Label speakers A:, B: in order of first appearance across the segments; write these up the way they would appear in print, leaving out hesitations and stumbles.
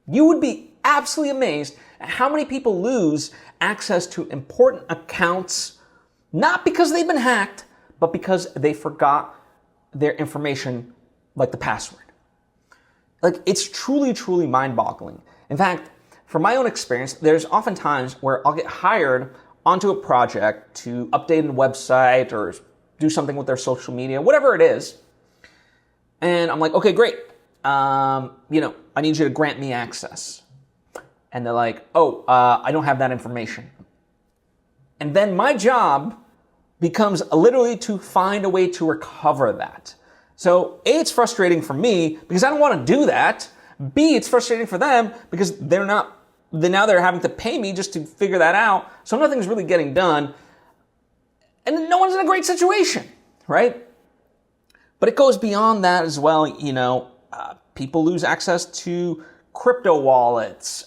A: You would be absolutely amazed at how many people lose access to important accounts, not because they've been hacked, but because they forgot their information, like the password. Like, it's truly, truly mind-boggling. In fact, from my own experience, there's often times where I'll get hired onto a project to update a website or do something with their social media, whatever it is. And I'm like, okay, great. I need you to grant me access. And they're like, I don't have that information. And then my job becomes literally to find a way to recover that. So A, it's frustrating for me because I don't want to do that. B, it's frustrating for them because now they're having to pay me just to figure that out. So nothing's really getting done. And no one's in a great situation, right? But it goes beyond that as well. People lose access to crypto wallets,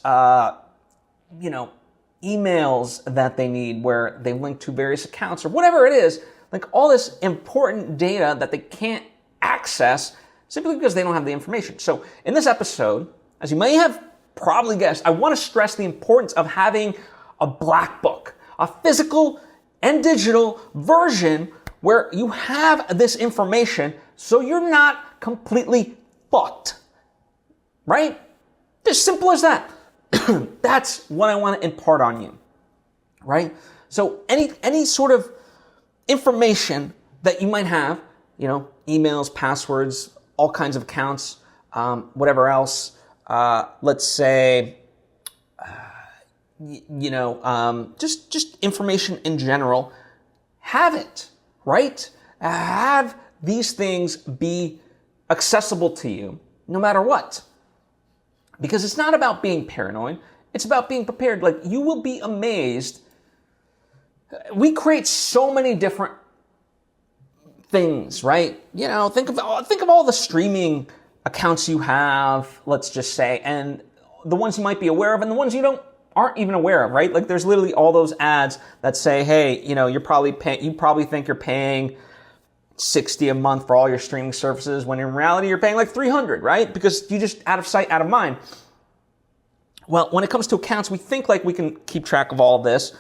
A: emails that they need where they link to various accounts or whatever it is, like all this important data that they can't access simply because they don't have the information. So in this episode, as you may have probably guessed, I want to stress the importance of having a Blackbook, a physical and digital version where you have this information so you're not completely fucked, right? Just simple as that. That's what I want to impart on you, right? So any sort of information that you might have, emails, passwords, all kinds of accounts, whatever else, let's say, just information in general, have it, right? Have these things be accessible to you no matter what. Because it's not about being paranoid. It's about being prepared. Like, you will be amazed. We create so many different things, right? Think of all the streaming accounts you have, let's just say, and the ones you might be aware of and the ones you aren't even aware of, right? Like, there's literally all those ads that say, hey, you probably think you're paying $60 a month for all your streaming services when in reality you're paying like $300, right? Because you just out of sight, out of mind. Well, when it comes to accounts, we think like we can keep track of all of this,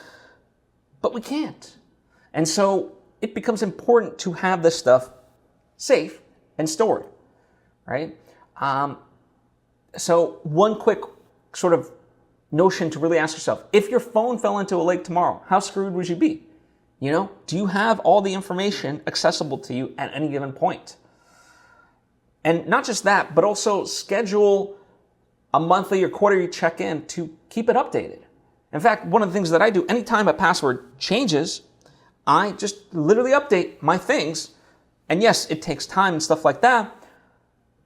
A: but we can't. And so it becomes important to have this stuff safe and stored, right? So one quick sort of notion to really ask yourself, if your phone fell into a lake tomorrow, how screwed would you be? Do you have all the information accessible to you at any given point? And not just that, but also schedule a monthly or quarterly check-in to keep it updated. In fact, one of the things that I do, anytime a password changes, I just literally update my things. And yes, it takes time and stuff like that,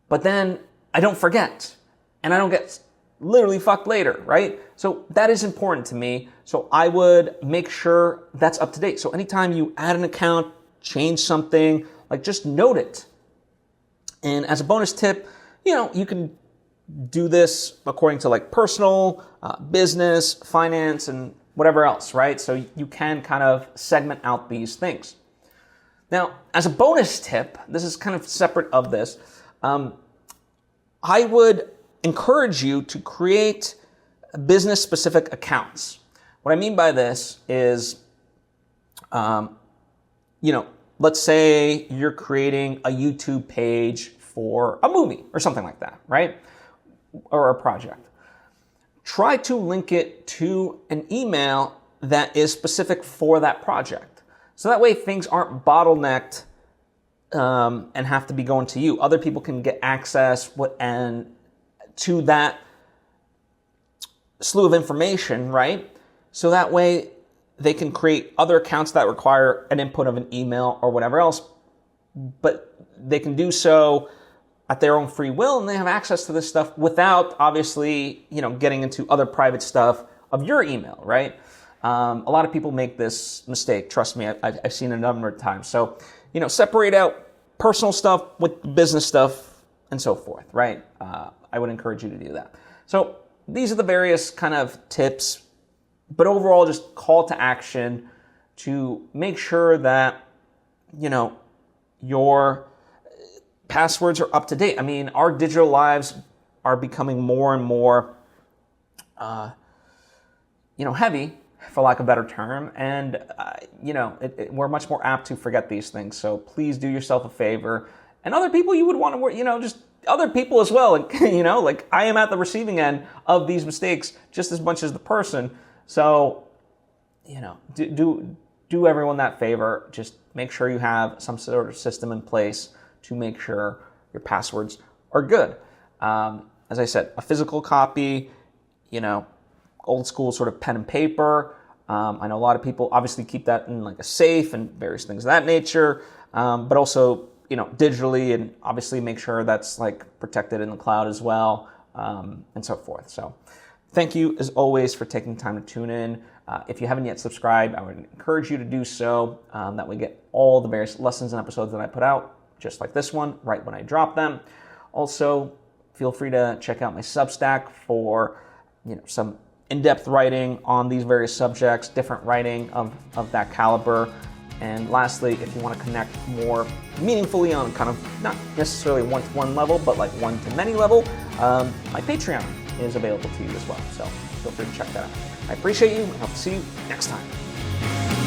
A: but then I don't forget and I don't get literally fucked later, right? So that is important to me. So I would make sure that's up to date. So anytime you add an account, change something, like, just note it. And as a bonus tip, you can do this according to like personal, business, finance, and whatever else, right? So you can kind of segment out these things. Now, as a bonus tip, this is kind of separate of this, I would encourage you to create business-specific accounts. What I mean by this is, let's say you're creating a YouTube page for a movie or something like that, right? Or a project. Try to link it to an email that is specific for that project. So that way things aren't bottlenecked and have to be going to you. Other people can get access to that slew of information, right? So that way they can create other accounts that require an input of an email or whatever else, but they can do so at their own free will, and they have access to this stuff without obviously, getting into other private stuff of your email, right? A lot of people make this mistake. Trust me, I've seen it a number of times. So, separate out personal stuff with business stuff and so forth, right? I would encourage you to do that. So these are the various kind of tips, but overall just call to action to make sure that, your passwords are up to date. I mean, our digital lives are becoming more and more heavy, for lack of a better term, and we're much more apt to forget these things. So please do yourself a favor, and other people you would want to work, just other people as well. Like I am at the receiving end of these mistakes just as much as the person. So, do everyone that favor. Just make sure you have some sort of system in place to make sure your passwords are good. As I said, a physical copy, old school sort of pen and paper. I know a lot of people obviously keep that in like a safe and various things of that nature, but also, digitally, and obviously make sure that's like protected in the cloud as well, and so forth. So thank you as always for taking time to tune in. If you haven't yet subscribed, I would encourage you to do so. That way get all the various lessons and episodes that I put out, just like this one, right when I drop them. Also, feel free to check out my Substack for some in-depth writing on these various subjects, different writing of that caliber. And lastly, if you want to connect more meaningfully on kind of not necessarily one-to-one level, but like one-to-many level, my Patreon is available to you as well. So feel free to check that out. I appreciate you, and I'll see you next time.